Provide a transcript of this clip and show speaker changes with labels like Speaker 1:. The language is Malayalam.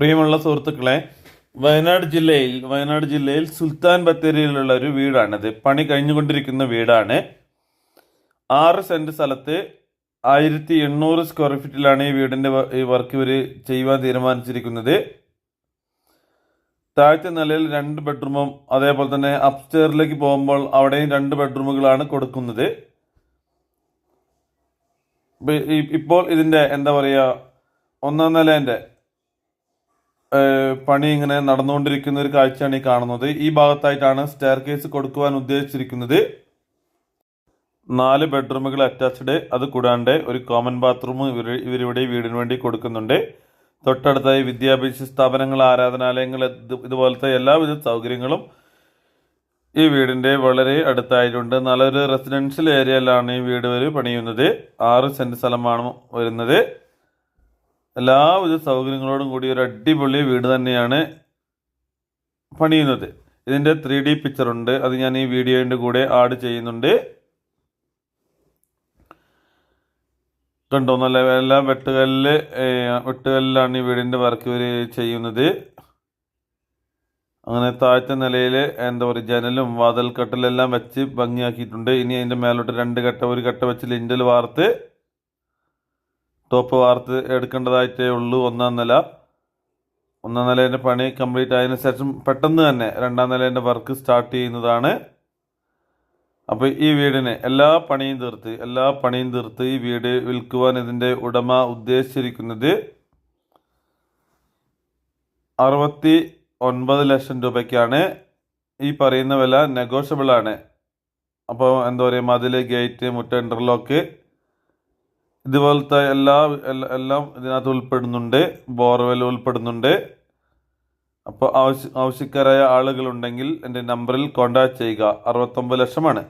Speaker 1: പ്രിയമുള്ള സുഹൃത്തുക്കളെ, വയനാട് ജില്ലയിൽ സുൽത്താൻ ബത്തേരിയിലുള്ള ഒരു വീടാണിത്. പണി കഴിഞ്ഞുകൊണ്ടിരിക്കുന്ന വീടാണ്. 6 സെന്റ് സ്ഥലത്ത് 1800 സ്ക്വയർ ഫീറ്റിലാണ് ഈ വീടിന്റെ ഈ വർക്ക് ഇവർ ചെയ്യുവാൻ തീരുമാനിച്ചിരിക്കുന്നത്. താഴത്തെ നിലയിൽ 2 ബെഡ്റൂമും അതേപോലെ തന്നെ അപ്സ്റ്റെയറിലേക്ക് പോകുമ്പോൾ അവിടെയും 2 ബെഡ്റൂമുകളാണ് കൊടുക്കുന്നത്. ഇപ്പോൾ ഇതിന്റെ എന്താ പറയുക, 1-ാം നിലേന്റെ പണി ഇങ്ങനെ നടന്നുകൊണ്ടിരിക്കുന്ന ഒരു കാഴ്ചയാണ് ഈ കാണുന്നത്. ഈ ഭാഗത്തായിട്ടാണ് സ്റ്റെയർ കേസ് കൊടുക്കുവാൻ ഉദ്ദേശിച്ചിരിക്കുന്നത്. 4 ബെഡ്റൂമുകൾ അറ്റാച്ച്ഡ്, അത് കൂടാണ്ട് ഒരു കോമൺ ബാത്റൂം ഇവരിവിടെ വീടിന് വേണ്ടി കൊടുക്കുന്നുണ്ട്. തൊട്ടടുത്തായി വിദ്യാഭ്യാസ സ്ഥാപനങ്ങൾ, ആരാധനാലയങ്ങൾ, ഇതുപോലത്തെ എല്ലാവിധ സൗകര്യങ്ങളും ഈ വീടിൻ്റെ വളരെ അടുത്തായിട്ടുണ്ട്. നല്ലൊരു റെസിഡൻഷ്യൽ ഏരിയയിലാണ് ഈ വീട് പണിയുന്നത്. 6 സെന്റ് സ്ഥലമാണ് വരുന്നത്. എല്ലാവിധ സൗകര്യങ്ങളോടും കൂടി ഒരു അടിപൊളി വീട് തന്നെയാണ് പണിയുന്നത്. ഇതിൻ്റെ 3D പിക്ചർ ഉണ്ട്, അത് ഞാൻ ഈ വീഡിയോയുടെ കൂടെ ആഡ് ചെയ്യുന്നുണ്ട്. കണ്ടോ, നല്ല എല്ലാം വെട്ടുകല്ലിലാണ് ഈ വീടിൻ്റെ വർക്ക് ഇവർ ചെയ്യുന്നത്. അങ്ങനെ താഴത്തെ നിലയിൽ എന്താ പറയുക, ജനലും വാതിൽ കട്ടലെല്ലാം വെച്ച് ഭംഗിയാക്കിയിട്ടുണ്ട്. ഇനി അതിൻ്റെ മേലോട്ട് 2 കട്ട, ഒരു കട്ട വെച്ച് ലിൻഡൽ വാർത്ത് ടോപ്പ് വാർത്ത് എടുക്കേണ്ടതായിട്ടേ ഉള്ളൂ. 1-ാം നിലേൻ്റെ പണി കംപ്ലീറ്റ് ആയതിനു ശേഷം പെട്ടെന്ന് തന്നെ 2-ാം നിലേൻ്റെ വർക്ക് സ്റ്റാർട്ട് ചെയ്യുന്നതാണ്. അപ്പോൾ ഈ വീടിന് എല്ലാ പണിയും തീർത്ത് ഈ വീട് വിൽക്കുവാൻ ഇതിൻ്റെ ഉടമ ഉദ്ദേശിച്ചിരിക്കുന്നത് 69 ലക്ഷം രൂപയ്ക്കാണ്. ഈ പറയുന്ന വില നെഗോഷ്യബിൾ ആണ്. അപ്പോൾ എന്താ പറയുക, മതിൽ, ഗേറ്റ്, മുറ്റ, ഇൻ്റർലോക്ക്, ഇതുപോലത്തെ എല്ലാം ഇതിനകത്ത് ഉൾപ്പെടുന്നുണ്ട്. ബോർവെൽ ഉൾപ്പെടുന്നുണ്ട്. അപ്പോൾ ആവശ്യക്കാരായ ആളുകളുണ്ടെങ്കിൽ എൻ്റെ നമ്പറിൽ കോൺടാക്റ്റ് ചെയ്യുക. 69 ലക്ഷമാണ്.